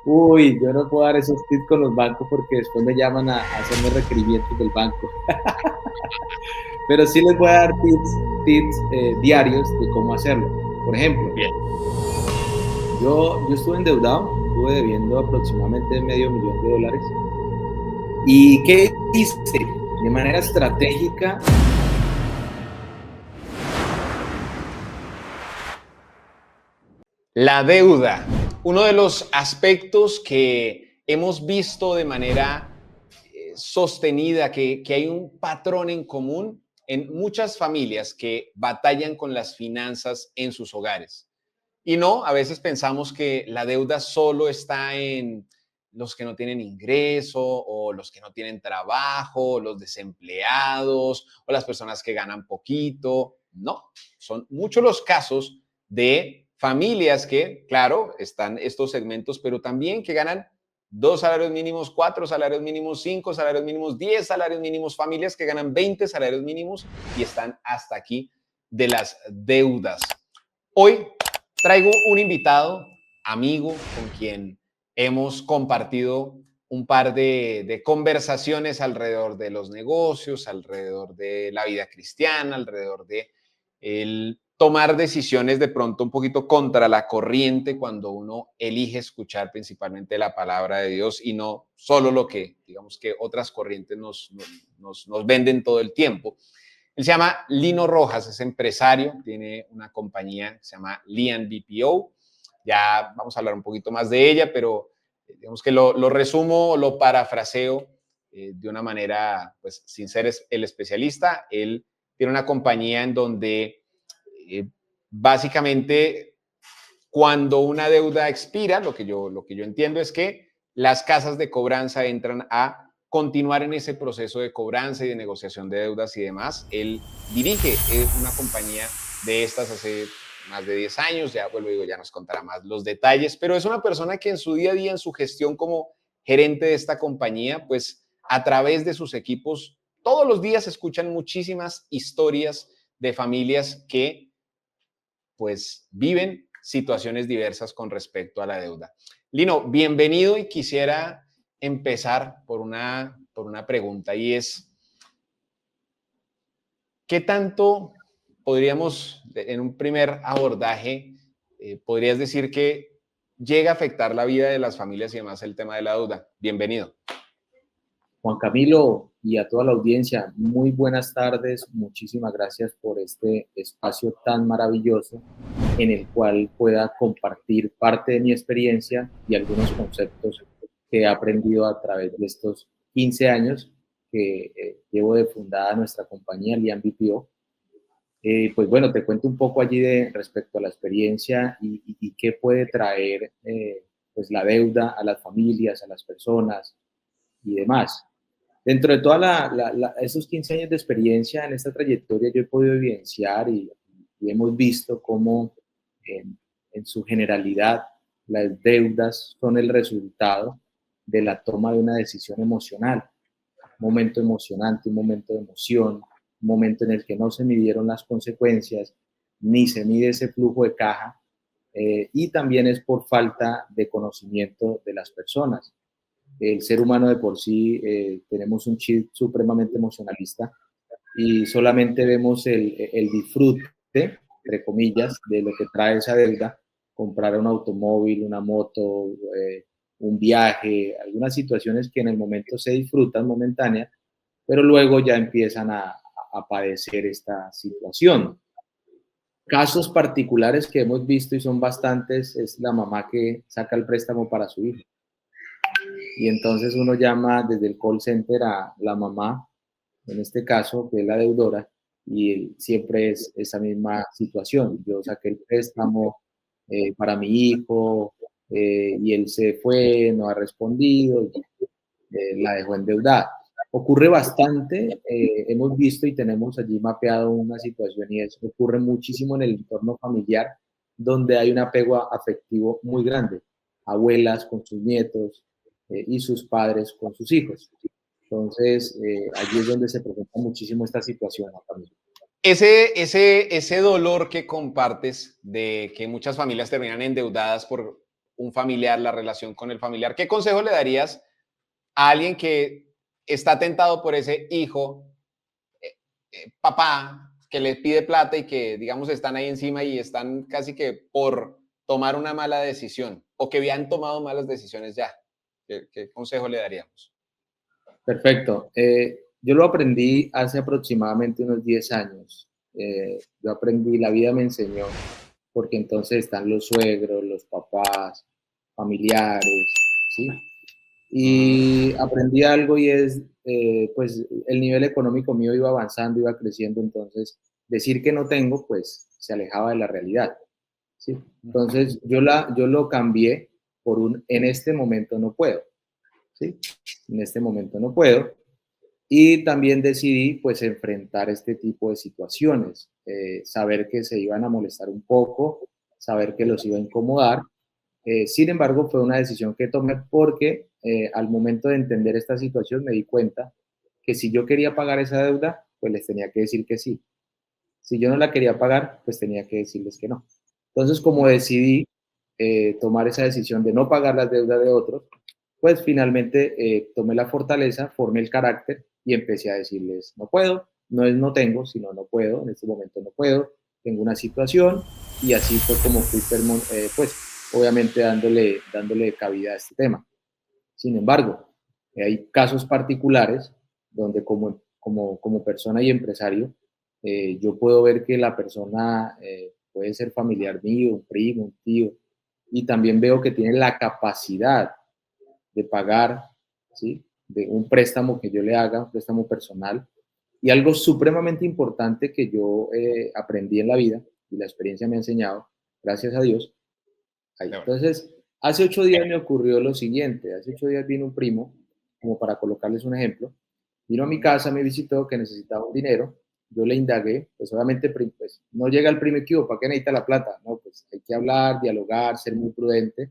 Uy, yo no puedo dar esos tips con los bancos porque después me llaman a hacerme requerimientos del banco. Pero sí les voy a dar tips diarios de cómo hacerlo. Por ejemplo, Bien. yo estuve endeudado, estuve debiendo aproximadamente $500,000. ¿Y qué hice? De manera estratégica. La deuda, uno de los aspectos que hemos visto de manera sostenida, que hay un patrón en común en muchas familias que batallan con las finanzas en sus hogares. Y no, a veces pensamos que la deuda solo está en los que no tienen ingreso o los que no tienen trabajo, los desempleados o las personas que ganan poquito. No, son muchos los casos de familias que, claro, están estos segmentos, pero también que ganan 2 salarios mínimos, 4 salarios mínimos, 5 salarios mínimos, 10 salarios mínimos, familias que ganan 20 salarios mínimos y están hasta aquí de las deudas. Hoy traigo un invitado, amigo, con quien hemos compartido un par de conversaciones alrededor de los negocios, alrededor de la vida cristiana, alrededor de el tomar decisiones de pronto un poquito contra la corriente cuando uno elige escuchar principalmente la palabra de Dios y no solo lo que, digamos, que otras corrientes nos venden todo el tiempo. Él se llama Lino Rojas, es empresario, tiene una compañía que se llama Lian BPO. Ya vamos a hablar un poquito más de ella, pero digamos que lo resumo, lo parafraseo de una manera, pues sin ser el especialista. Él tiene una compañía en donde eh, básicamente cuando una deuda expira, lo que yo entiendo es que las casas de cobranza entran a continuar en ese proceso de cobranza y de negociación de deudas y demás. Él dirige una compañía de estas hace más de 10 años, ya vuelvo digo, ya nos contará más los detalles, pero es una persona que en su día a día, en su gestión como gerente de esta compañía, pues a través de sus equipos, todos los días escuchan muchísimas historias de familias que pues viven situaciones diversas con respecto a la deuda. Lino, bienvenido y quisiera empezar por una pregunta y es, ¿qué tanto podríamos, en un primer abordaje, podrías decir que llega a afectar la vida de las familias y demás el tema de la deuda? Bienvenido. Juan Camilo y a toda la audiencia, muy buenas tardes. Muchísimas gracias por este espacio tan maravilloso en el cual pueda compartir parte de mi experiencia y algunos conceptos que he aprendido a través de estos 15 años que llevo de fundada nuestra compañía, Lian BPO. Pues bueno, te cuento un poco allí de respecto a la experiencia y qué puede traer pues la deuda a las familias, a las personas y demás. Dentro de todos esos 15 años de experiencia en esta trayectoria, yo he podido evidenciar y hemos visto cómo en su generalidad las deudas son el resultado de la toma de una decisión emocional, un momento emocionante, un momento de emoción, un momento en el que no se midieron las consecuencias, ni se mide ese flujo de caja, y también es por falta de conocimiento de las personas. El ser humano de por sí tenemos un chip supremamente emocionalista y solamente vemos el disfrute, entre comillas, de lo que trae esa deuda, comprar un automóvil, una moto, un viaje, algunas situaciones que en el momento se disfrutan momentáneas, pero luego ya empiezan a padecer esta situación. Casos particulares que hemos visto y son bastantes es la mamá que saca el préstamo para su hijo y entonces uno llama desde el call center a la mamá, en este caso, que es la deudora, y siempre es esa misma situación. Yo saqué el préstamo para mi hijo y él se fue, no ha respondido, la dejó endeudada. Ocurre bastante, hemos visto y tenemos allí mapeado una situación y eso ocurre muchísimo en el entorno familiar donde hay un apego afectivo muy grande, abuelas con sus nietos y sus padres con sus hijos. Entonces, allí es donde se presenta muchísimo esta situación también. Ese dolor que compartes de que muchas familias terminan endeudadas por un familiar, la relación con el familiar. ¿Qué consejo le darías a alguien que está tentado por ese hijo, papá, que le pide plata y que, digamos, están ahí encima y están casi que por tomar una mala decisión o que habían tomado malas decisiones ya? ¿Qué consejo le daríamos? Perfecto. Yo lo aprendí hace aproximadamente unos 10 años. Yo aprendí, la vida me enseñó, porque entonces están los suegros, los papás, familiares, ¿sí? Y aprendí algo y es, pues el nivel económico mío iba avanzando, iba creciendo, entonces decir que no tengo, pues se alejaba de la realidad, ¿sí? Entonces yo lo cambié por un en este momento no puedo, ¿sí? En este momento no puedo. Y también decidí pues enfrentar este tipo de situaciones, saber que se iban a molestar un poco, saber que los iba a incomodar. Sin embargo, fue una decisión que tomé porque al momento de entender esta situación me di cuenta que si yo quería pagar esa deuda, pues les tenía que decir que sí. Si yo no la quería pagar, pues tenía que decirles que no. Entonces, como decidí tomar esa decisión de no pagar las deudas de otros, pues finalmente tomé la fortaleza, formé el carácter y empecé a decirles, no puedo, no es no tengo, sino no puedo, en este momento no puedo, tengo una situación y así fue como fui, pues obviamente dándole cabida a este tema. Sin embargo, hay casos particulares donde como persona y empresario, yo puedo ver que la persona puede ser familiar mío, un primo, un tío, y también veo que tiene la capacidad de pagar, ¿sí? De un préstamo que yo le haga, un préstamo personal. Y algo supremamente importante que yo aprendí en la vida y la experiencia me ha enseñado, gracias a Dios. Ahí. Entonces, hace 8 días me ocurrió lo siguiente. Hace 8 días vino un primo, como para colocarles un ejemplo, vino a mi casa, me visitó que necesitaba un dinero. Yo le indagué, pues obviamente pues, no llega el primo equipo, ¿para qué necesita la plata? No, pues hay que hablar, dialogar, ser muy prudente,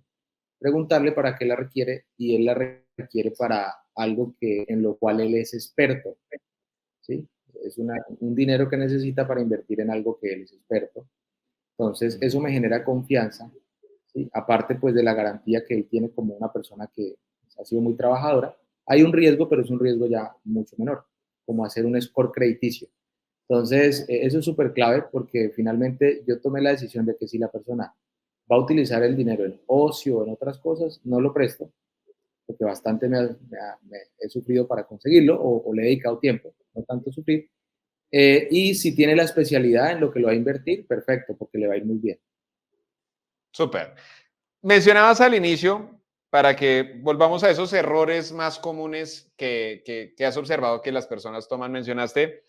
preguntarle para qué la requiere y él la requiere para algo en lo cual él es experto, ¿sí? Es un dinero que necesita para invertir en algo que él es experto. Entonces, eso me genera confianza, ¿sí? Aparte, pues, de la garantía que él tiene como una persona que ha sido muy trabajadora. Hay un riesgo, pero es un riesgo ya mucho menor, como hacer un score crediticio. Entonces, eso es súper clave porque finalmente yo tomé la decisión de que si la persona va a utilizar el dinero en ocio o en otras cosas, no lo presto, porque bastante he sufrido para conseguirlo o le he dedicado tiempo, no tanto sufrir. Y si tiene la especialidad en lo que lo va a invertir, perfecto, porque le va a ir muy bien. Súper. Mencionabas al inicio, para que volvamos a esos errores más comunes que has observado que las personas toman, mencionaste,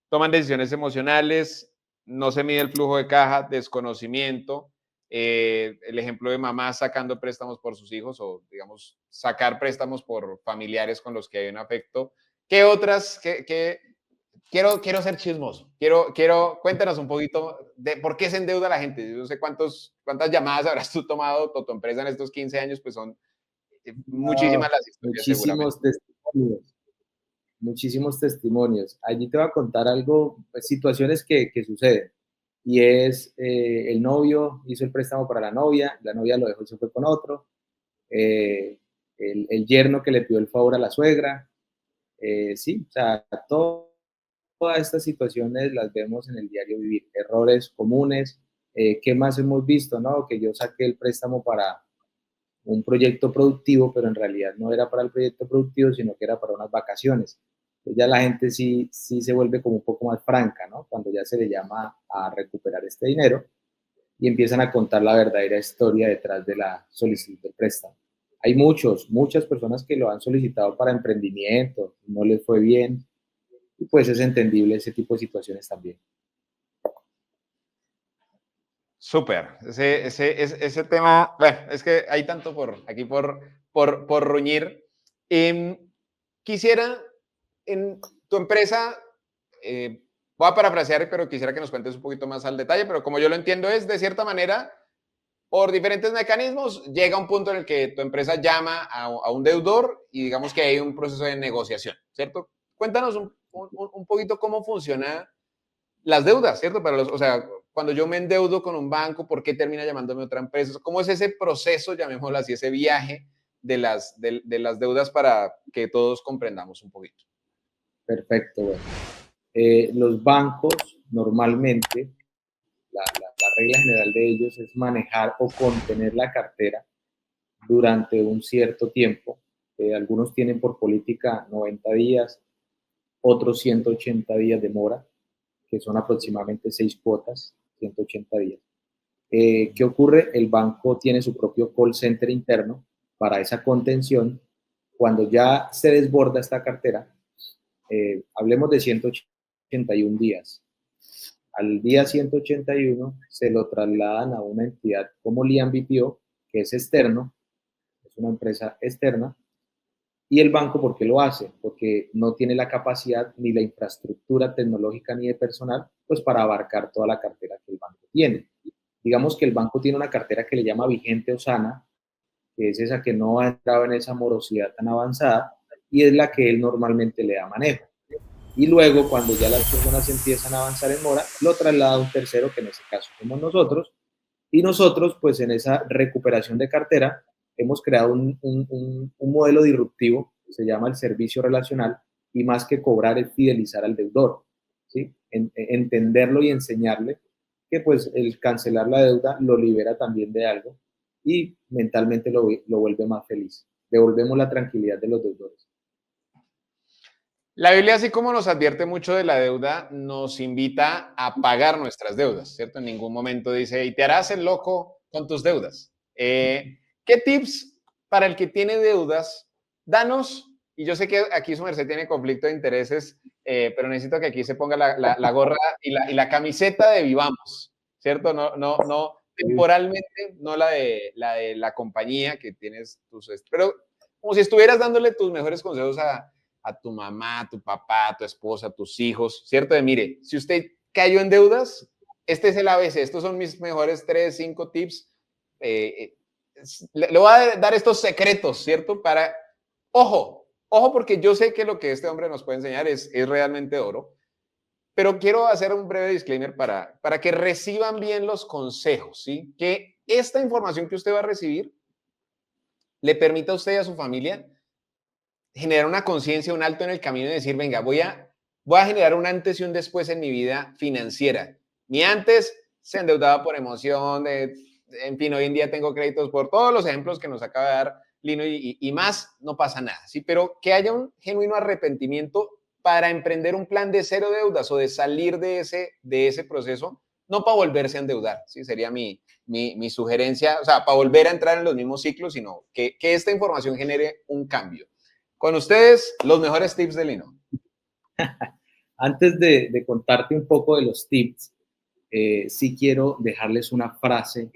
toman decisiones emocionales, no se mide el flujo de caja, desconocimiento, el ejemplo de mamá sacando préstamos por sus hijos o, digamos, sacar préstamos por familiares con los que hay un afecto. ¿Qué otras, quiero ser chismoso. Cuéntanos un poquito de por qué se endeuda la gente. Yo no sé cuántas llamadas habrás tú tomado o tu empresa en estos 15 años, pues son No, muchísimas las historias seguramente. muchísimos testimonios, muchísimos testimonios. Allí te voy a contar algo, pues, situaciones que suceden. Y es, el novio hizo el préstamo para la novia lo dejó y se fue con otro. eh, el yerno que le pidió el favor a la suegra. Sí, o sea, todas estas situaciones las vemos en el diario vivir. Errores comunes. ¿Qué más hemos visto? No? Que yo saqué el préstamo para un proyecto productivo, pero en realidad no era para el proyecto productivo, sino que era para unas vacaciones. Entonces ya la gente sí se vuelve como un poco más franca, ¿no? Cuando ya se le llama a recuperar este dinero y empiezan a contar la verdadera historia detrás de la solicitud del préstamo. Hay muchas personas que lo han solicitado para emprendimiento, no les fue bien, y pues es entendible ese tipo de situaciones también. Súper. Ese tema, bueno, es que hay tanto por ruñir. Em, Quisiera, en tu empresa, voy a parafrasear, pero quisiera que nos cuentes un poquito más al detalle, pero como yo lo entiendo es, de cierta manera, por diferentes mecanismos, llega un punto en el que tu empresa llama a un deudor y digamos que hay un proceso de negociación, ¿cierto? Cuéntanos un poquito cómo funciona las deudas, ¿cierto? O sea, cuando yo me endeudo con un banco, ¿por qué termina llamándome otra empresa? ¿Cómo es ese proceso, llamémoslo así, ese viaje de las deudas para que todos comprendamos un poquito? Perfecto, bueno. Los bancos normalmente, la regla general de ellos es manejar o contener la cartera durante un cierto tiempo. Algunos tienen por política 90 días, otros 180 días de mora, que son aproximadamente 6 cuotas, 180 días. ¿Qué ocurre? El banco tiene su propio call center interno para esa contención. Cuando ya se desborda esta cartera, hablemos de 181 días. Al día 181 se lo trasladan a una entidad como Lian BPO, que es externo, es una empresa externa. ¿Y el banco por qué lo hace? Porque no tiene la capacidad ni la infraestructura tecnológica ni de personal, pues para abarcar toda la cartera que el banco tiene. Digamos que el banco tiene una cartera que le llama vigente o sana, que es esa que no ha entrado en esa morosidad tan avanzada y es la que él normalmente le da manejo. Y luego, cuando ya las personas empiezan a avanzar en mora, lo traslada a un tercero, que en ese caso somos nosotros, y nosotros, pues en esa recuperación de cartera, hemos creado un modelo disruptivo, se llama el servicio relacional, y más que cobrar es fidelizar al deudor, ¿sí? Entenderlo y enseñarle que pues el cancelar la deuda lo libera también de algo y mentalmente lo vuelve más feliz. Devolvemos la tranquilidad de los deudores. La Biblia, así como nos advierte mucho de la deuda, nos invita a pagar nuestras deudas, ¿cierto? En ningún momento dice, y te harás el loco con tus deudas. ¿Qué tips para el que tiene deudas? Danos, y yo sé que aquí su merced tiene conflicto de intereses, pero necesito que aquí se ponga la gorra y la camiseta de Vivamos, ¿cierto? No, temporalmente, no la de la compañía que tienes tus, pero como si estuvieras dándole tus mejores consejos a tu mamá, a tu papá, a tu esposa, a tus hijos, ¿cierto? De mire, si usted cayó en deudas, este es el ABC, estos son mis mejores 3, 5 tips. Le voy a dar estos secretos, ¿cierto? Ojo, porque yo sé que lo que este hombre nos puede enseñar es realmente oro, pero quiero hacer un breve disclaimer para que reciban bien los consejos, ¿sí? Que esta información que usted va a recibir le permita a usted y a su familia generar una conciencia, un alto en el camino y decir, venga, voy a generar un antes y un después en mi vida financiera. Mi antes se endeudaba por emoción, en fin, hoy en día tengo créditos por todos los ejemplos que nos acaba de dar Lino y más, no pasa nada, ¿sí? Pero que haya un genuino arrepentimiento para emprender un plan de cero deudas o de salir de ese proceso, no para volverse a endeudar, ¿sí? Sería mi sugerencia, o sea, para volver a entrar en los mismos ciclos, sino que esta información genere un cambio. Con ustedes, los mejores tips de Lino. Antes de contarte un poco de los tips, sí quiero dejarles una frase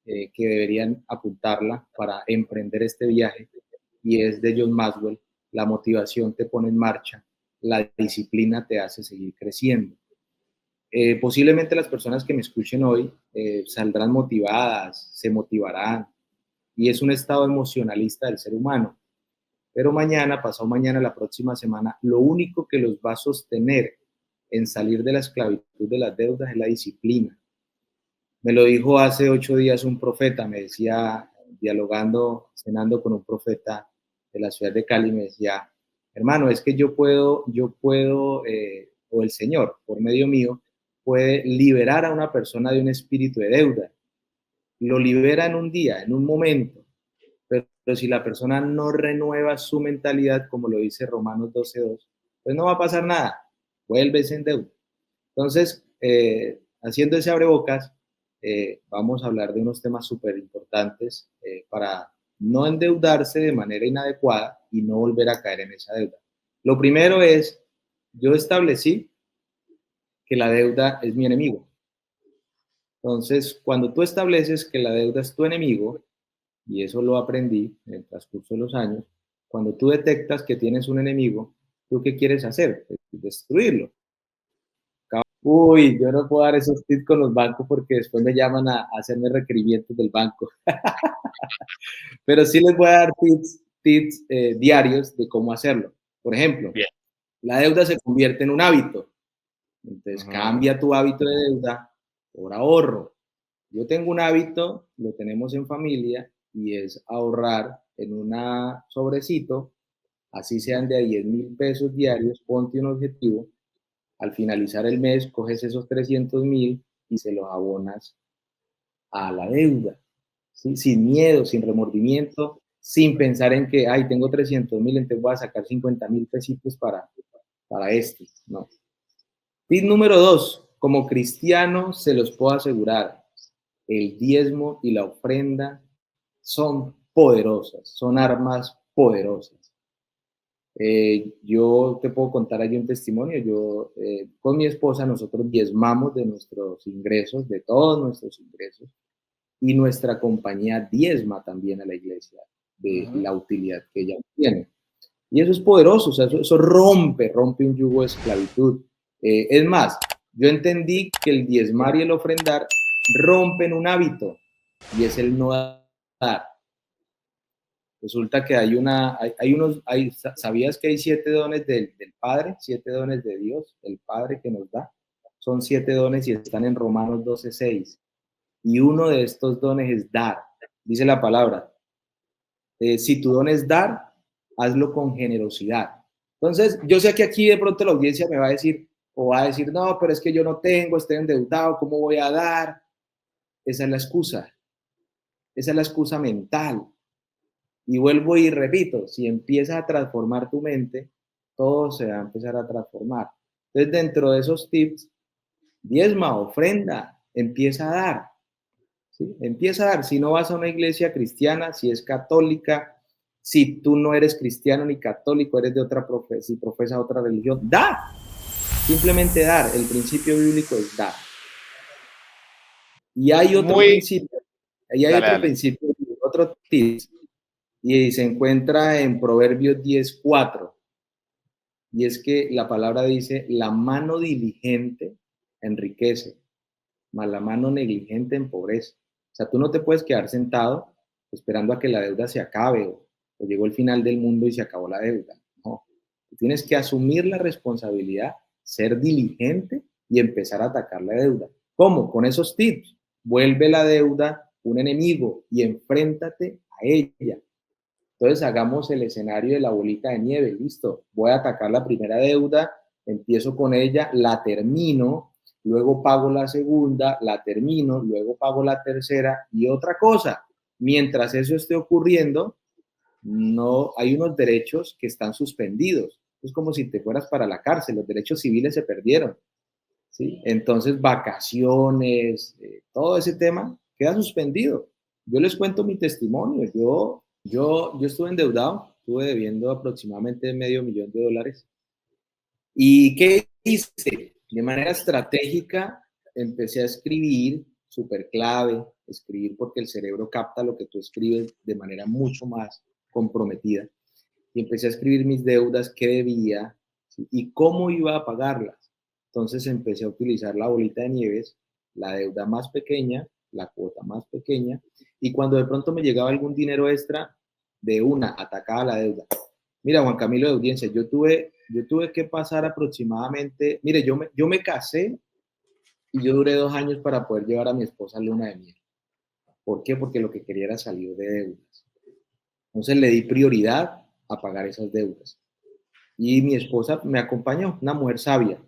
que deberían apuntarla para emprender este viaje y es de John Maxwell: la motivación te pone en marcha, la disciplina te hace seguir creciendo. Posiblemente las personas que me escuchen hoy saldrán motivadas, se motivarán y es un estado emocionalista del ser humano. Pero mañana, pasado mañana, la próxima semana, lo único que los va a sostener en salir de la esclavitud de las deudas es la disciplina. Me lo dijo hace 8 días un profeta, me decía, dialogando, cenando con un profeta de la ciudad de Cali, me decía, hermano, es que yo puedo, o el Señor, por medio mío, puede liberar a una persona de un espíritu de deuda. Lo libera en un día, en un momento, pero si la persona no renueva su mentalidad, como lo dice Romanos 12:2, pues no va a pasar nada, vuelves en deuda. Entonces, haciendo ese abrebocas, vamos a hablar de unos temas súper importantes para no endeudarse de manera inadecuada y no volver a caer en esa deuda. Lo primero es, yo establecí que la deuda es mi enemigo. Entonces, cuando tú estableces que la deuda es tu enemigo, y eso lo aprendí en el transcurso de los años, cuando tú detectas que tienes un enemigo, ¿tú qué quieres hacer? Pues destruirlo. Uy, yo no puedo dar esos tips con los bancos porque después me llaman a hacerme requerimientos del banco. Pero sí les voy a dar tips diarios de cómo hacerlo. Por ejemplo, Bien. la deuda se convierte en un hábito. Entonces, cambia tu hábito de deuda, por ahorro. Yo tengo un hábito, lo tenemos en familia, y es ahorrar en un sobrecito, así sean de 10.000 pesos diarios, ponte un objetivo, al finalizar el mes coges esos 300.000 y se los abonas a la deuda, ¿sí? Sin miedo, sin remordimiento, sin pensar en que, ay, tengo 300.000, entonces voy a sacar 50.000 pesitos para esto, no. Tip número 2, como cristiano se los puedo asegurar, el diezmo y la ofrenda son poderosas, son armas poderosas. Yo te puedo contar aquí un testimonio. Yo con mi esposa nosotros diezmamos de nuestros ingresos, de todos nuestros ingresos, y nuestra compañía diezma también a la iglesia de la utilidad que ella tiene. Y eso es poderoso, o sea, eso rompe un yugo de esclavitud. Es más, yo entendí que el diezmar y el ofrendar rompen un hábito, y es el no dar. Resulta que ¿sabías que hay 7 dones del Padre? 7 dones de Dios, el Padre que nos da. Son 7 dones y están en Romanos 12:6. Y uno de estos dones es dar. Dice la palabra, si tu don es dar, hazlo con generosidad. Entonces, yo sé que aquí de pronto la audiencia me va a decir, no, pero es que yo no tengo, estoy endeudado, ¿cómo voy a dar? Esa es la excusa. Esa es la excusa mental. Y vuelvo y repito, si empiezas a transformar tu mente, todo se va a empezar a transformar. Entonces, dentro de esos tips, diezma, ofrenda, empieza a dar. ¿Sí? Empieza a dar. Si no vas a una iglesia cristiana, si es católica, si tú no eres cristiano ni católico, eres de otra si profesas otra religión, da. Simplemente dar. El principio bíblico es dar. Y hay otro principio. Y hay otro principio, otro tip. Y se encuentra en Proverbios 10:4. Y es que la palabra dice, la mano diligente enriquece, mas la mano negligente empobrece. O sea, tú no te puedes quedar sentado esperando a que la deuda se acabe o llegó el final del mundo y se acabó la deuda. No, tú tienes que asumir la responsabilidad, ser diligente y empezar a atacar la deuda. ¿Cómo? Con esos tips. Vuelve la deuda un enemigo y enfréntate a ella. Entonces hagamos el escenario de la bolita de nieve, listo, voy a atacar la primera deuda, empiezo con ella, la termino, luego pago la segunda, la termino, luego pago la tercera y otra cosa, mientras eso esté ocurriendo, no hay unos derechos que están suspendidos, es como si te fueras para la cárcel, los derechos civiles se perdieron, ¿sí? Entonces vacaciones, todo ese tema queda suspendido. Yo les cuento mi testimonio, yo estuve endeudado, estuve debiendo aproximadamente $500,000. ¿Y qué hice? De manera estratégica empecé a escribir, súper clave, escribir porque el cerebro capta lo que tú escribes de manera mucho más comprometida. Y empecé a escribir mis deudas, qué debía, ¿sí? Y cómo iba a pagarlas. Entonces empecé a utilizar la bolita de nieves, la deuda más pequeña, la cuota más pequeña, y cuando de pronto me llegaba algún dinero extra, de una, atacaba la deuda. Mira, Juan Camilo de audiencia, yo tuve que pasar aproximadamente, mire, yo me casé y yo duré 2 años para poder llevar a mi esposa a luna de miel. ¿Por qué? Porque lo que quería era salir de deudas. Entonces le di prioridad a pagar esas deudas. Y mi esposa me acompañó, una mujer sabia.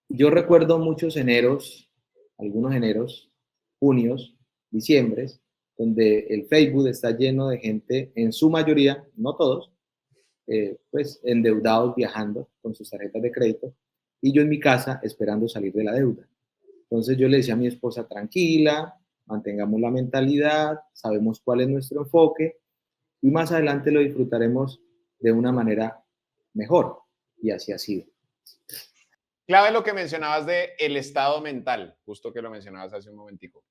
Yo recuerdo muchos eneros, algunos eneros, junios, diciembres, donde el Facebook está lleno de gente, en su mayoría, no todos, pues endeudados viajando con sus tarjetas de crédito, y yo en mi casa esperando salir de la deuda. Entonces yo le decía a mi esposa, tranquila, mantengamos la mentalidad, sabemos cuál es nuestro enfoque, y más adelante lo disfrutaremos de una manera mejor, y así ha sido. Clave lo que mencionabas de el estado mental, justo que lo mencionabas hace un momentico.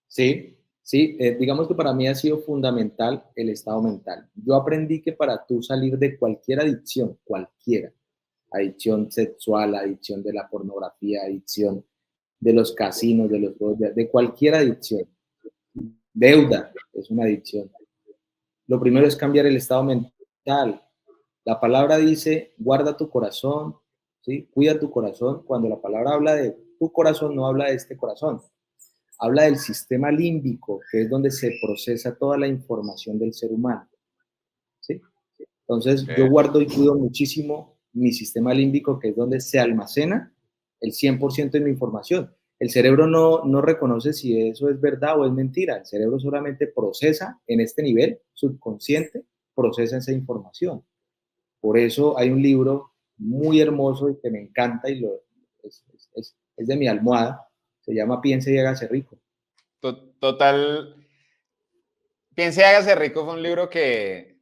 Sí, sí, digamos que para mí ha sido fundamental el estado mental. Yo aprendí que para tú salir de cualquier adicción, cualquiera, adicción sexual, adicción de la pornografía, adicción de los casinos, de los juegos, de cualquier adicción, deuda es una adicción. Lo primero es cambiar el estado mental. La palabra dice, guarda tu corazón, ¿sí? Cuida tu corazón. Cuando la palabra habla de tu corazón no habla de este corazón, habla del sistema límbico, que es donde se procesa toda la información del ser humano, ¿sí? Entonces, yo guardo y cuido muchísimo mi sistema límbico, que es donde se almacena el 100% de mi información. El cerebro no reconoce si eso es verdad o es mentira. El cerebro solamente procesa en este nivel subconsciente, procesa esa información. Por eso hay un libro muy hermoso y que me encanta y es de mi almohada. Se llama Piense y hágase rico. Total. Piense y hágase rico fue un libro que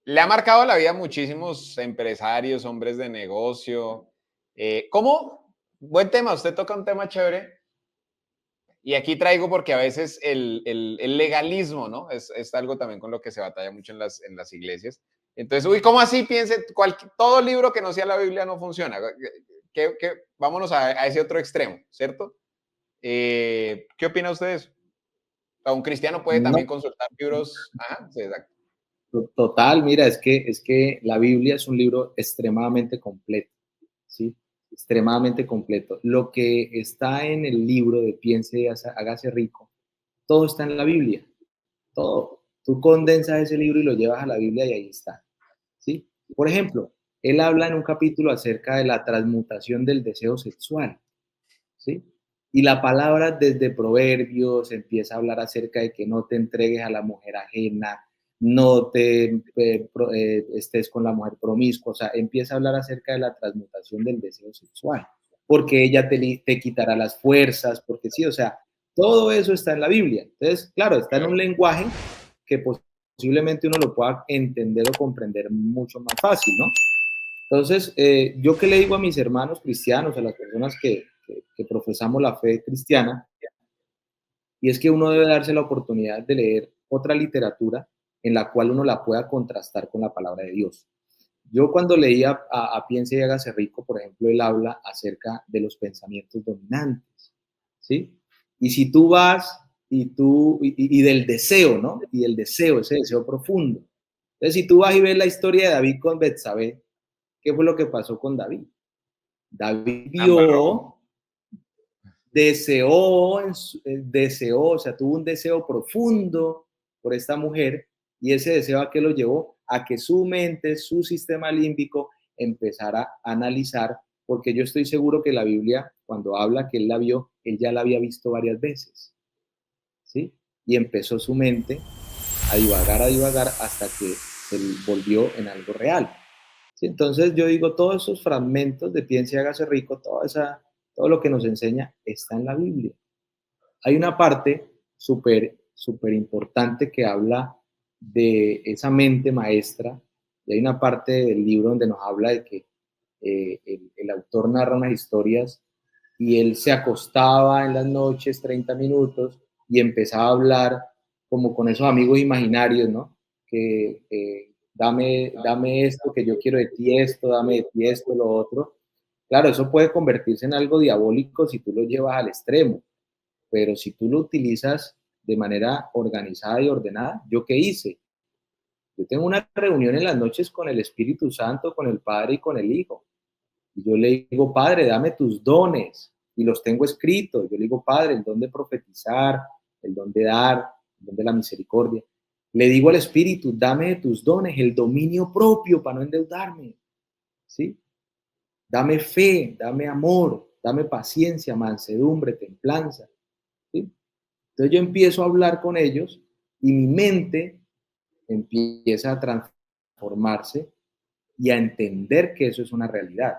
le ha marcado la vida a muchísimos empresarios, hombres de negocio. ¿Cómo? Buen tema, usted toca un tema chévere. Y aquí traigo porque a veces el legalismo, ¿no? Es algo también con lo que se batalla mucho en las iglesias. Entonces, uy, ¿cómo así? Piense, todo libro que no sea la Biblia no funciona. Vámonos a ese otro extremo, ¿cierto? ¿Qué opina usted de eso? O sea, un cristiano puede No, también consultar libros. Ajá, sí, exacto. total, mira, es que la Biblia es un libro extremadamente completo, ¿sí? Extremadamente completo. Lo que está en el libro de Piense y hágase rico, todo está en la Biblia, todo. Tú condensas ese libro y lo llevas a la Biblia y ahí está, ¿sí? Por ejemplo, él habla en un capítulo acerca de la transmutación del deseo sexual, ¿sí? Y la palabra desde Proverbios empieza a hablar acerca de que no te entregues a la mujer ajena, no te estés con la mujer promiscua, o sea, empieza a hablar acerca de la transmutación del deseo sexual, porque ella te quitará las fuerzas, porque sí, o sea, todo eso está en la Biblia. Entonces, claro, está en un lenguaje que posiblemente uno lo pueda entender o comprender mucho más fácil, ¿no? Entonces, yo que le digo a mis hermanos cristianos, a las personas que profesamos la fe cristiana, y es que uno debe darse la oportunidad de leer otra literatura en la cual uno la pueda contrastar con la palabra de Dios. Yo cuando leía a Piense y hágase rico, por ejemplo, él habla acerca de los pensamientos dominantes, ¿sí? Y si tú vas y del deseo, ¿no? Y el deseo, ese deseo profundo. Entonces, si tú vas y ves la historia de David con Betsabé, ¿qué fue lo que pasó con David? David vio, deseó, o sea, tuvo un deseo profundo por esta mujer y ese deseo a qué lo llevó a que su mente, su sistema límbico empezara a analizar, porque yo estoy seguro que la Biblia, cuando habla que él la vio, él ya la había visto varias veces, ¿sí? Y empezó su mente a divagar hasta que se volvió en algo real. ¿Sí? Entonces yo digo, todos esos fragmentos de Piense y hágase rico, todo lo que nos enseña está en la Biblia. Hay una parte súper importante que habla de esa mente maestra, y hay una parte del libro donde nos habla de que el autor narra unas historias y él se acostaba en las noches 30 minutos y empezaba a hablar como con esos amigos imaginarios, ¿no? Que dame esto, que yo quiero de ti esto, dame de ti esto, lo otro. Claro, eso puede convertirse en algo diabólico si tú lo llevas al extremo, pero si tú lo utilizas de manera organizada y ordenada, ¿yo qué hice? Yo tengo una reunión en las noches con el Espíritu Santo, con el Padre y con el Hijo. Y yo le digo, Padre, dame tus dones. Y los tengo escritos. Yo le digo, Padre, el don de profetizar, el don de dar, el don de la misericordia. Le digo al Espíritu, dame tus dones, el dominio propio para no endeudarme. ¿Sí? Dame fe, dame amor, dame paciencia, mansedumbre, templanza. ¿Sí? Entonces yo empiezo a hablar con ellos y mi mente empieza a transformarse y a entender que eso es una realidad.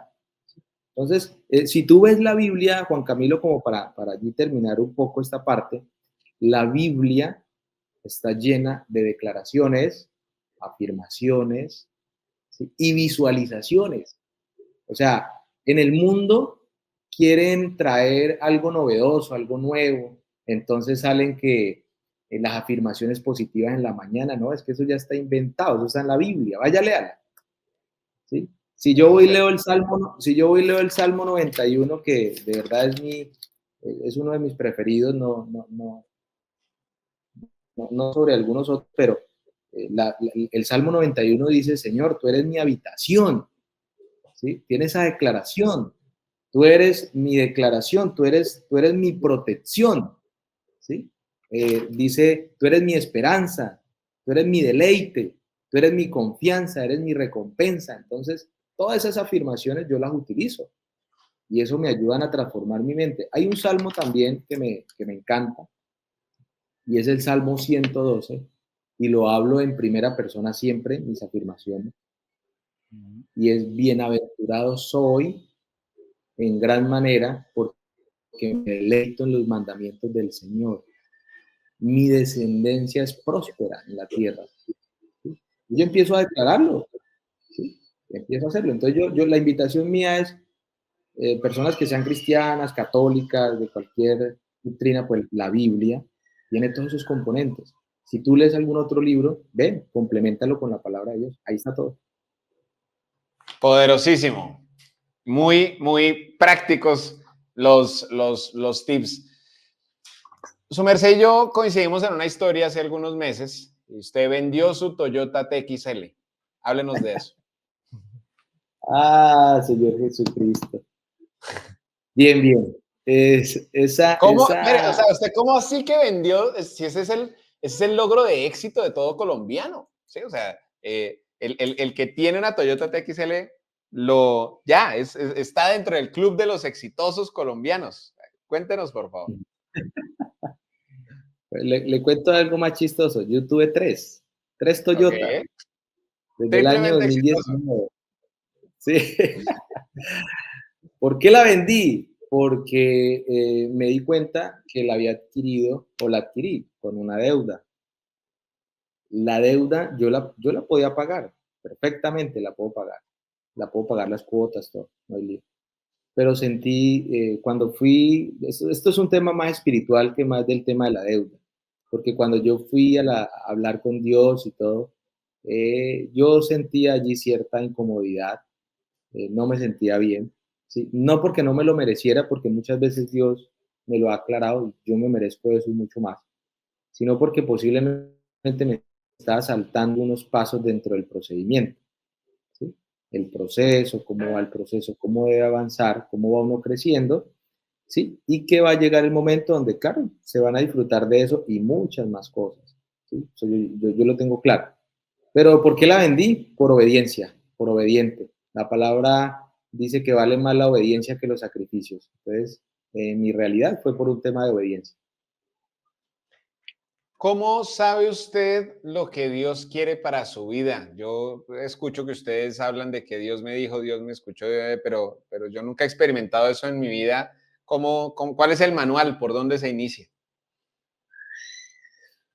Entonces, si tú ves la Biblia, Juan Camilo, como para allí terminar un poco esta parte, la Biblia está llena de declaraciones, afirmaciones, ¿sí? Y visualizaciones. O sea, en el mundo quieren traer algo novedoso, algo nuevo, entonces salen que las afirmaciones positivas en la mañana, no, es que eso ya está inventado, eso está en la Biblia, vaya, léala, ¿sí? Si yo voy y leo el Salmo, si yo voy y leo el Salmo 91, que de verdad es uno de mis preferidos, no sobre algunos otros, pero el Salmo 91 dice, Señor, tú eres mi habitación, ¿sí? Tiene esa declaración. Tú eres mi declaración, tú eres mi protección, ¿sí? Dice, tú eres mi esperanza, tú eres mi deleite, tú eres mi confianza, eres mi recompensa. Entonces, todas esas afirmaciones yo las utilizo y eso me ayudan a transformar mi mente. Hay un salmo también que me encanta y es el Salmo 112 y lo hablo en primera persona siempre, mis afirmaciones, y es bienaventurado soy en gran manera porque me deleito en los mandamientos del Señor. Mi descendencia es próspera en la tierra. ¿Sí? Y yo empiezo a declararlo, ¿sí? Empiezo a hacerlo. Entonces la invitación mía es personas que sean cristianas, católicas, de cualquier doctrina, pues la Biblia tiene todos esos componentes. Si tú lees algún otro libro, ven, complementalo con la palabra de Dios. Ahí está todo. Poderosísimo. Muy, muy prácticos los tips. Su merced y yo coincidimos en una historia hace algunos meses y usted vendió su Toyota TXL. Háblenos de eso. Ah, Señor Jesucristo. Bien, bien. ¿Cómo? Mire, o sea, ¿usted cómo así que vendió? Si ese es el logro de éxito de todo colombiano. ¿Sí? O sea, el que tiene una Toyota TXL está dentro del club de los exitosos colombianos. Cuéntenos, por favor. Le cuento algo más chistoso. Yo tuve tres Ok. Toyota desde el año Triplemente exitoso. 2019. Sí. ¿Por qué la vendí? Porque me di cuenta que la había adquirido o la adquirí con una deuda. La deuda yo la podía pagar perfectamente, la puedo pagar. La puedo pagar las cuotas, todo, no hay lío. Pero sentí, cuando fui, esto es un tema más espiritual que más del tema de la deuda, porque cuando yo fui a hablar con Dios y todo, yo sentía allí cierta incomodidad, no me sentía bien, ¿sí? No porque no me lo mereciera, porque muchas veces Dios me lo ha aclarado y yo me merezco eso y mucho más, sino porque posiblemente me estaba saltando unos pasos dentro del procedimiento. ¿Sí? El proceso, cómo va el proceso, cómo debe avanzar, cómo va uno creciendo, ¿sí? Y que va a llegar el momento donde, claro, se van a disfrutar de eso y muchas más cosas, ¿sí? Eso yo lo tengo claro. Pero ¿por qué la vendí? Por obediencia, por obediente. La palabra dice que vale más la obediencia que los sacrificios. Entonces, mi realidad fue por un tema de obediencia. ¿Cómo sabe usted lo que Dios quiere para su vida? Yo escucho que ustedes hablan de que Dios me dijo, Dios me escuchó, pero yo nunca he experimentado eso en mi vida. ¿Cuál es el manual? ¿Por dónde se inicia?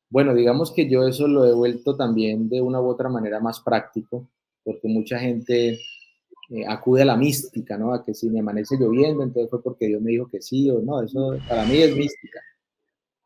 Bueno, digamos que yo eso lo he vuelto también de una u otra manera más práctico, porque mucha gente acude a la mística, ¿no? A que si me amanece lloviendo, entonces fue porque Dios me dijo que sí o no, eso para mí es mística.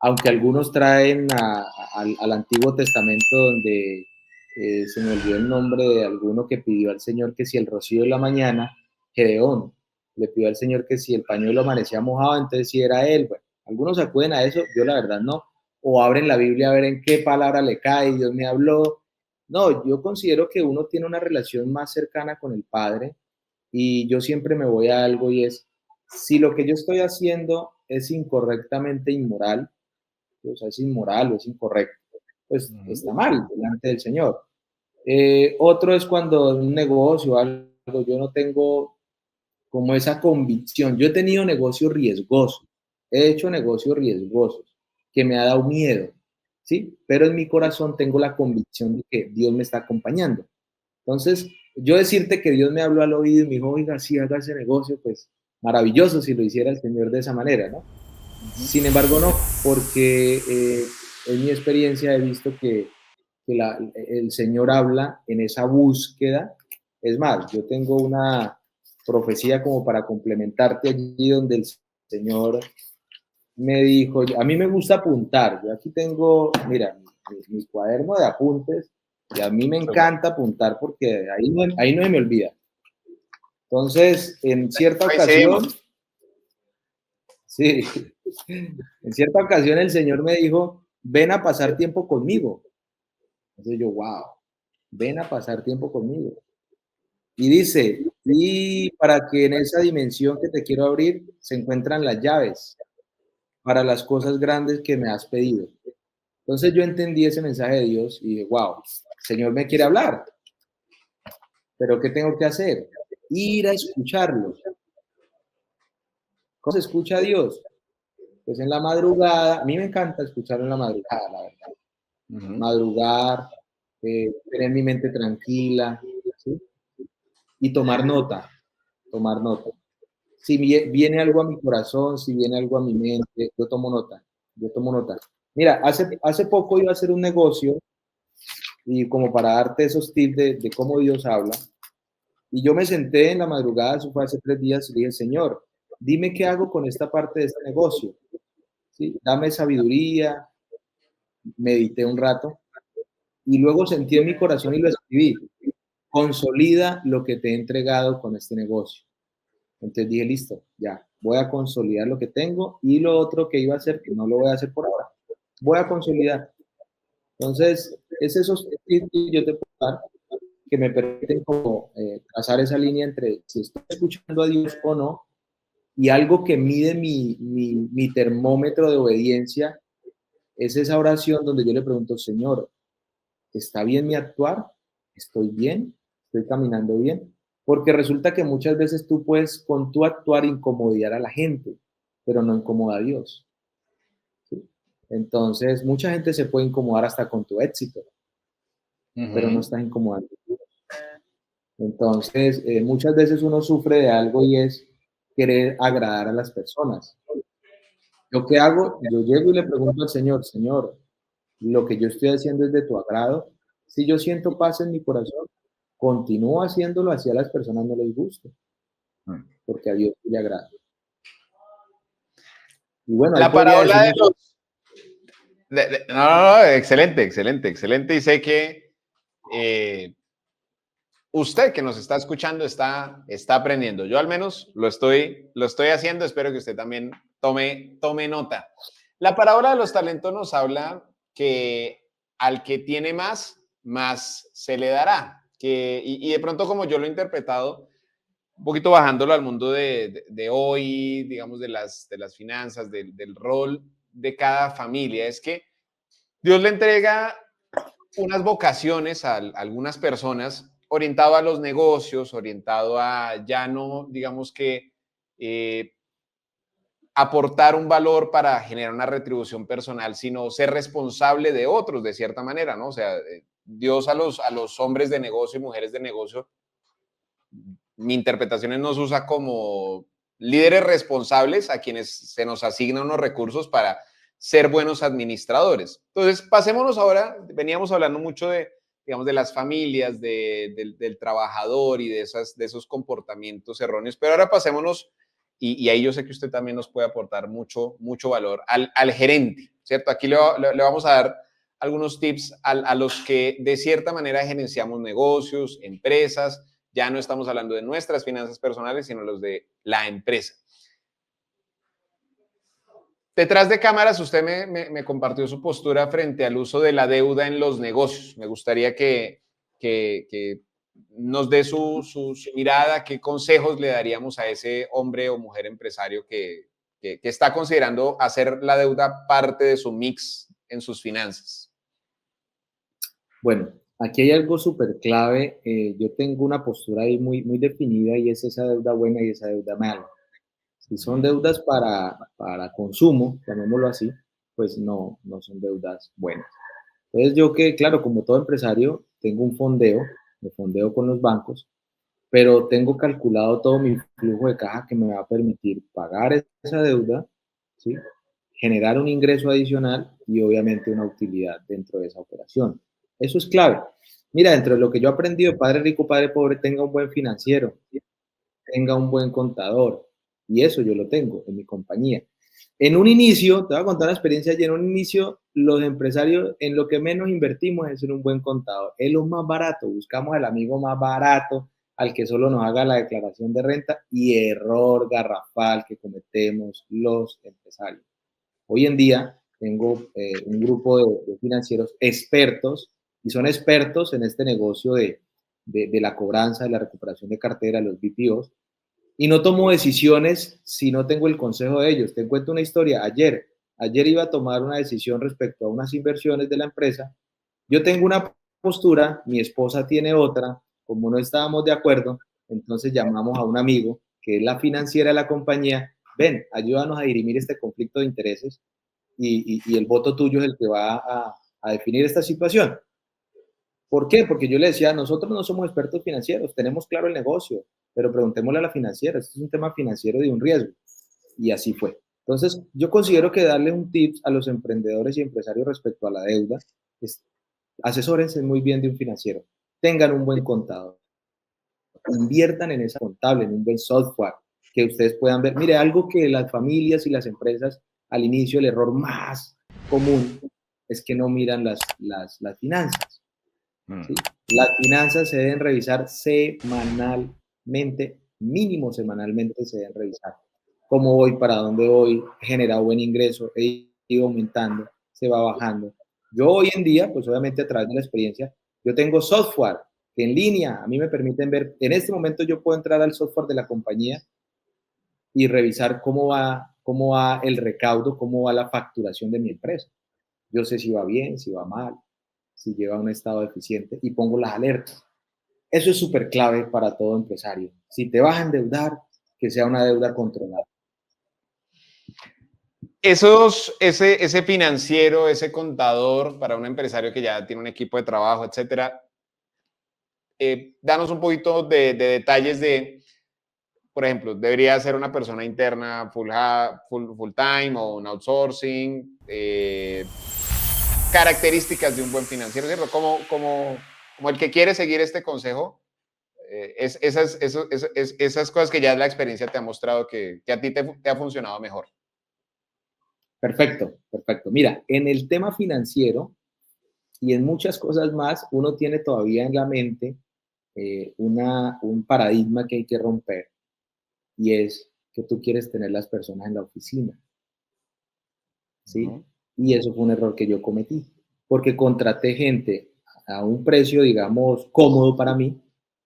Aunque algunos traen al Antiguo Testamento donde se me olvidó el nombre de alguno que pidió al Señor que si el rocío de la mañana, Gedeón, le pidió al Señor que si el pañuelo amanecía mojado, entonces sí era él. Bueno, algunos acuden a eso, yo la verdad no. O abren la Biblia a ver en qué palabra le cae, Dios me habló. No, yo considero que uno tiene una relación más cercana con el Padre y yo siempre me voy a algo y es, si lo que yo estoy haciendo es incorrectamente inmoral, o sea, es inmoral o es incorrecto, pues está mal delante del Señor. Otro es cuando en un negocio o algo, yo no tengo como esa convicción. Yo he tenido negocios riesgosos, he hecho negocios riesgosos que me ha dado miedo, ¿sí? Pero en mi corazón tengo la convicción de que Dios me está acompañando. Entonces, yo decirte que Dios me habló al oído y me dijo, oiga, sí, haga ese negocio, pues maravilloso si lo hiciera el Señor de esa manera, ¿no? Sin embargo, no, porque en mi experiencia he visto que el Señor habla en esa búsqueda. Es más, yo tengo una profecía como para complementarte allí donde el Señor me dijo, a mí me gusta apuntar, yo aquí tengo, mira, mi cuaderno de apuntes y a mí me encanta apuntar porque ahí no se me olvida. Entonces, en cierta ocasión, Coincidimos. sí, en cierta ocasión el Señor me dijo, ven a pasar tiempo conmigo. Entonces yo, wow, ven a pasar tiempo conmigo. Y dice, y para que en esa dimensión que te quiero abrir se encuentran las llaves para las cosas grandes que me has pedido. Entonces yo entendí ese mensaje de Dios y dije, wow, el Señor me quiere hablar, pero ¿qué tengo que hacer? Ir a escucharlo. ¿Cómo se escucha a Dios? Pues en la madrugada, a mí me encanta escucharlo en la madrugada, la verdad. Madrugar, tener mi mente tranquila, ¿sí? Y tomar nota. Si viene algo a mi corazón, si viene algo a mi mente, yo tomo nota, yo tomo nota. Mira, hace poco iba a hacer un negocio y como para darte esos tips de cómo Dios habla, y yo me senté en la madrugada, eso fue hace 3 días, y dije, Señor, dime qué hago con esta parte de este negocio, ¿sí? Dame sabiduría, medité un rato, y luego sentí en mi corazón y lo escribí, consolida lo que te he entregado con este negocio. Entonces dije, listo, ya, voy a consolidar lo que tengo y lo otro que iba a hacer, que no lo voy a hacer por ahora, voy a consolidar. Entonces, es esos tips que yo te puedo dar que me permiten como trazar esa línea entre si estoy escuchando a Dios o no, y algo que mide mi termómetro de obediencia es esa oración donde yo le pregunto, Señor, ¿está bien mi actuar? ¿Estoy bien? ¿Estoy caminando bien? Porque resulta que muchas veces tú puedes con tu actuar incomodar a la gente, pero no incomoda a Dios, ¿sí? Entonces, mucha gente se puede incomodar hasta con tu éxito, pero no estás incomodando. Entonces, muchas veces uno sufre de algo y es querer agradar a las personas. ¿Yo qué hago? Yo llego y le pregunto al Señor, Señor, lo que yo estoy haciendo es de tu agrado. Si yo siento paz en mi corazón, continúo haciéndolo, así a las personas no les gusta, porque a Dios sí le agrada. Y bueno, ahí La podría parábola decir de mucho. no, excelente, excelente, excelente. Y sé que usted que nos está escuchando está aprendiendo. Yo al menos lo estoy haciendo. Espero que usted también tome nota. La parábola de los talentos nos habla que al que tiene más se le dará. Y de pronto, como yo lo he interpretado, un poquito bajándolo al mundo de hoy, digamos, de las finanzas, del rol de cada familia, es que Dios le entrega unas vocaciones a algunas personas orientado a los negocios, orientado a ya no, digamos que, aportar un valor para generar una retribución personal, sino ser responsable de otros de cierta manera, ¿no? O sea, Dios a los hombres de negocio y mujeres de negocio, mi interpretación es nos usa como líderes responsables a quienes se nos asignan unos recursos para ser buenos administradores. Entonces, pasémonos ahora, veníamos hablando mucho de, digamos, de las familias, del trabajador y de esos comportamientos erróneos, pero ahora pasémonos, y ahí yo sé que usted también nos puede aportar mucho, mucho valor al gerente, ¿cierto? Aquí le vamos a dar algunos tips a los que de cierta manera gerenciamos negocios, empresas. Ya no estamos hablando de nuestras finanzas personales, sino los de la empresa. Detrás de cámaras, usted me compartió su postura frente al uso de la deuda en los negocios. Me gustaría que nos dé su mirada, qué consejos le daríamos a ese hombre o mujer empresario que está considerando hacer la deuda parte de su mix en sus finanzas. Bueno, aquí hay algo súper clave. Yo tengo una postura ahí muy, muy definida y es esa deuda buena y esa deuda mala. Si son deudas para consumo, llamémoslo así, pues no son deudas buenas. Entonces yo que, claro, como todo empresario, tengo un fondeo, me fondeo con los bancos, pero tengo calculado todo mi flujo de caja que me va a permitir pagar esa deuda, ¿sí? Generar un ingreso adicional y obviamente una utilidad dentro de esa operación. Eso es clave. Mira, dentro de lo que yo he aprendido, padre rico, padre pobre, tenga un buen financiero, tenga un buen contador. Y eso yo lo tengo en mi compañía. En un inicio, te voy a contar una experiencia, y en un inicio los empresarios en lo que menos invertimos es en un buen contador. Es lo más barato, buscamos al amigo más barato, al que solo nos haga la declaración de renta y error garrafal que cometemos los empresarios. Hoy en día tengo un grupo de financieros expertos y son expertos en este negocio de la cobranza, de la recuperación de cartera, los BPOs, y no tomo decisiones si no tengo el consejo de ellos. Te cuento una historia. Ayer iba a tomar una decisión respecto a unas inversiones de la empresa. Yo tengo una postura, mi esposa tiene otra. Como no estábamos de acuerdo, entonces llamamos a un amigo que es la financiera de la compañía. Ven, ayúdanos a dirimir este conflicto de intereses y el voto tuyo es el que va a definir esta situación. ¿Por qué? Porque yo le decía, nosotros no somos expertos financieros, tenemos claro el negocio, pero preguntémosle a la financiera, esto es un tema financiero de un riesgo. Y así fue. Entonces, yo considero que darle un tips a los emprendedores y empresarios respecto a la deuda es asesórense muy bien de un financiero, tengan un buen contador, inviertan en esa contable, en un buen software, que ustedes puedan ver. Mire, algo que las familias y las empresas al inicio, el error más común es que no miran las finanzas. ¿Sí? Las finanzas se deben revisar semanalmente, mínimo semanalmente se deben revisar. ¿Cómo voy? ¿Para dónde voy? ¿He generado buen ingreso? ¿He ido aumentando? ¿Se va bajando? Yo hoy en día, pues obviamente a través de la experiencia, yo tengo software que en línea a mí me permiten ver, en este momento yo puedo entrar al software de la compañía y revisar cómo va el recaudo, cómo va la facturación de mi empresa. Yo sé si va bien, si va mal, si lleva a un estado deficiente y pongo las alertas. Eso es súper clave para todo empresario. Si te vas a endeudar, que sea una deuda controlada. Ese financiero, ese contador para un empresario que ya tiene un equipo de trabajo, etcétera, danos un poquito de detalles de, por ejemplo, debería ser una persona interna full time o un outsourcing, características de un buen financiero, ¿cierto? Como el que quiere seguir este consejo, esas cosas que ya la experiencia te ha mostrado que a ti te ha funcionado mejor. Perfecto, perfecto. Mira, en el tema financiero y en muchas cosas más, uno tiene todavía en la mente un paradigma que hay que romper y es que tú quieres tener las personas en la oficina, ¿sí? Uh-huh. Y eso fue un error que yo cometí, porque contraté gente a un precio, digamos, cómodo para mí,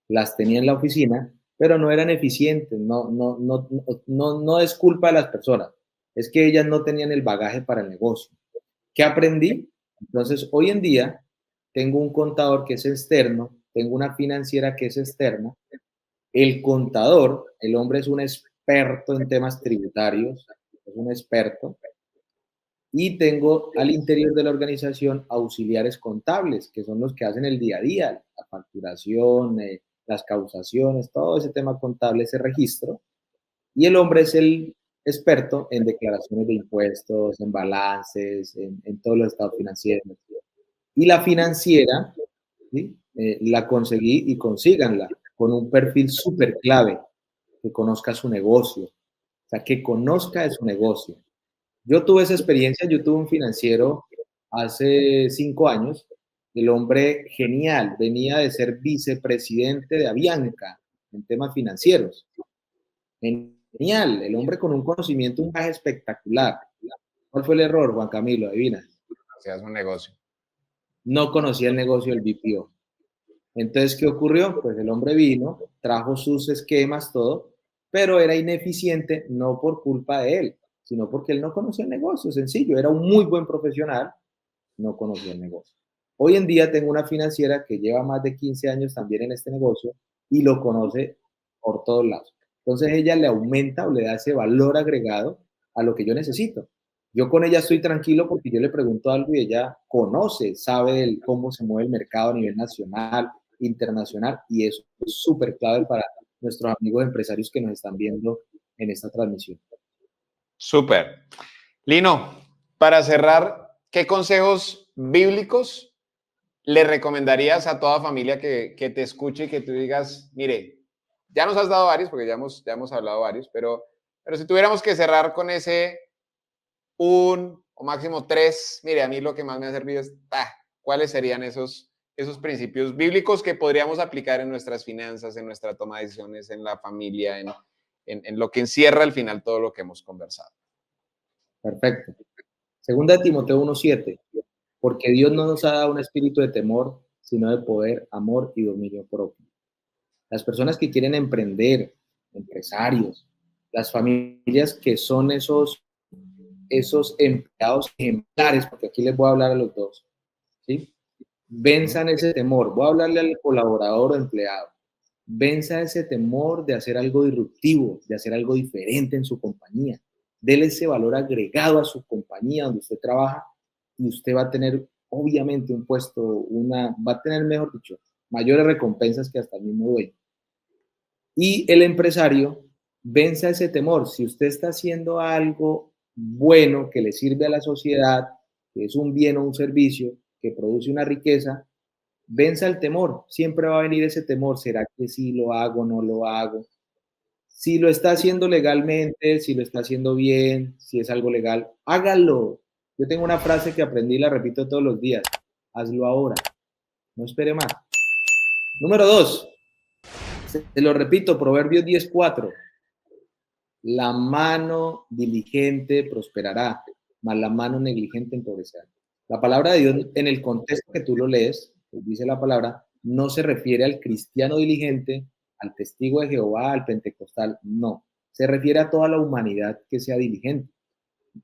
las tenía en la oficina, pero no eran eficientes, no es culpa de las personas, es que ellas no tenían el bagaje para el negocio. ¿Qué aprendí? Entonces, hoy en día tengo un contador que es externo, tengo una financiera que es externa, el contador, el hombre es un experto en temas tributarios, es un experto, y tengo al interior de la organización auxiliares contables, que son los que hacen el día a día, la facturación, las causaciones, todo ese tema contable, ese registro. Y el hombre es el experto en declaraciones de impuestos, en balances, en todos los estados financieros. Y la financiera, ¿sí? La conseguí y consíganla con un perfil súper clave, que conozca su negocio, o sea, que conozca de su negocio. Yo tuve esa experiencia, yo tuve un financiero hace 5 años, el hombre genial, venía de ser vicepresidente de Avianca en temas financieros. Genial, el hombre con un conocimiento, un bagaje espectacular. ¿Cuál fue el error, Juan Camilo? Adivina. Hacías un negocio. No conocía el negocio del BPO. Entonces, ¿qué ocurrió? Pues el hombre vino, trajo sus esquemas, todo, pero era ineficiente no por culpa de él, sino porque él no conocía el negocio, sencillo, era un muy buen profesional, no conocía el negocio. Hoy en día tengo una financiera que lleva más de 15 años también en este negocio y lo conoce por todos lados. Entonces ella le aumenta o le da ese valor agregado a lo que yo necesito. Yo con ella estoy tranquilo porque yo le pregunto algo y ella conoce, sabe cómo se mueve el mercado a nivel nacional, internacional, y eso es súper clave para nuestros amigos empresarios que nos están viendo en esta transmisión. Súper. Lino, para cerrar, ¿qué consejos bíblicos le recomendarías a toda familia que te escuche y que tú digas, mire, ya nos has dado varios, porque ya hemos hablado varios, pero si tuviéramos que cerrar con ese un o máximo tres, mire, a mí lo que más me ha servido es, ¿cuáles serían esos principios bíblicos que podríamos aplicar en nuestras finanzas, en nuestra toma de decisiones, en la familia, en lo que encierra al final todo lo que hemos conversado? Perfecto. Segunda de Timoteo 1:7, porque Dios no nos ha dado un espíritu de temor, sino de poder, amor y dominio propio. Las personas que quieren emprender, empresarios, las familias que son esos empleados ejemplares, porque aquí les voy a hablar a los dos, ¿sí? Venzan ese temor. Voy a hablarle al colaborador o empleado. Venza ese temor de hacer algo disruptivo, de hacer algo diferente en su compañía. Dele ese valor agregado a su compañía donde usted trabaja y usted va a tener, obviamente, un puesto, va a tener, mejor dicho, mayores recompensas que hasta el mismo dueño. Y el empresario venza ese temor. Si usted está haciendo algo bueno que le sirve a la sociedad, que es un bien o un servicio, que produce una riqueza, venza el temor. Siempre va a venir ese temor. ¿Será que sí lo hago, no lo hago? Si lo está haciendo legalmente, si lo está haciendo bien, si es algo legal, hágalo. Yo tengo una frase que aprendí y la repito todos los días. Hazlo ahora. No espere más. Número 2. Te lo repito, Proverbios 10:4. La mano diligente prosperará, mas la mano negligente empobrecerá. La palabra de Dios, en el contexto que tú lo lees, dice la palabra, no se refiere al cristiano diligente, al testigo de Jehová, al pentecostal, no. Se refiere a toda la humanidad que sea diligente.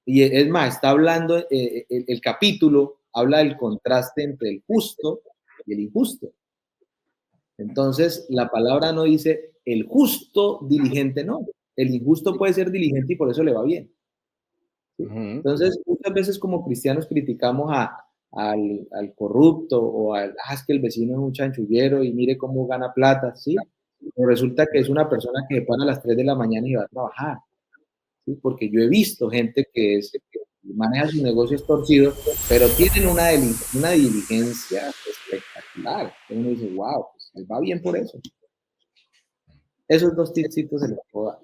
Y es más, está hablando, el capítulo habla del contraste entre el justo y el injusto. Entonces, la palabra no dice el justo diligente, no. El injusto puede ser diligente y por eso le va bien. ¿Sí? Entonces, muchas veces como cristianos criticamos al corrupto o es que el vecino es un chanchullero y mire cómo gana plata, ¿sí? Pero resulta que es una persona que se para a las 3 de la mañana y va a trabajar, ¿sí? Porque yo he visto gente que maneja sus negocios torcidos, pero tienen una diligencia espectacular. Uno dice, wow, pues les va bien por eso. Esos 2 tipsitos se los puedo dar.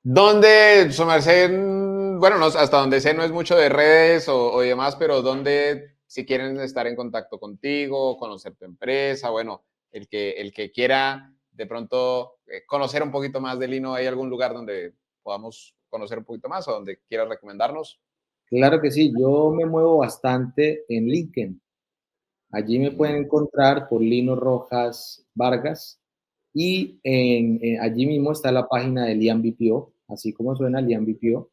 ¿Dónde, su merced, bueno, no, hasta donde sé no es mucho de redes o demás, pero dónde, si quieren estar en contacto contigo, conocer tu empresa, bueno, el que quiera de pronto conocer un poquito más de Lino, ¿hay algún lugar donde podamos conocer un poquito más o donde quieras recomendarnos? Claro que sí, yo me muevo bastante en LinkedIn. Allí me pueden encontrar por Lino Rojas Vargas y allí mismo está la página de Liam BPO, así como suena Liam BPO.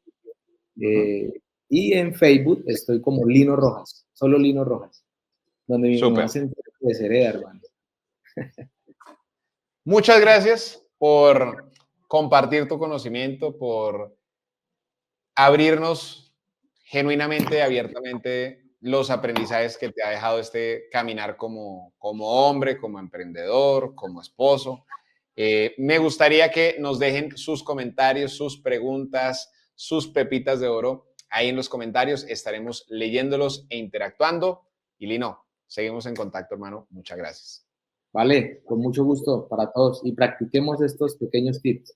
Y en Facebook estoy como Lino Rojas, solo Lino Rojas, donde mi mamá Súper. se hereda, hermano. Muchas gracias por compartir tu conocimiento, por abrirnos genuinamente, abiertamente los aprendizajes que te ha dejado este caminar como hombre, como emprendedor, como esposo. Me gustaría que nos dejen sus comentarios, sus preguntas, sus pepitas de oro ahí en los comentarios. Estaremos leyéndolos e interactuando. Y Lino, seguimos en contacto, hermano. Muchas gracias. Vale, con mucho gusto para todos y practiquemos estos pequeños tips.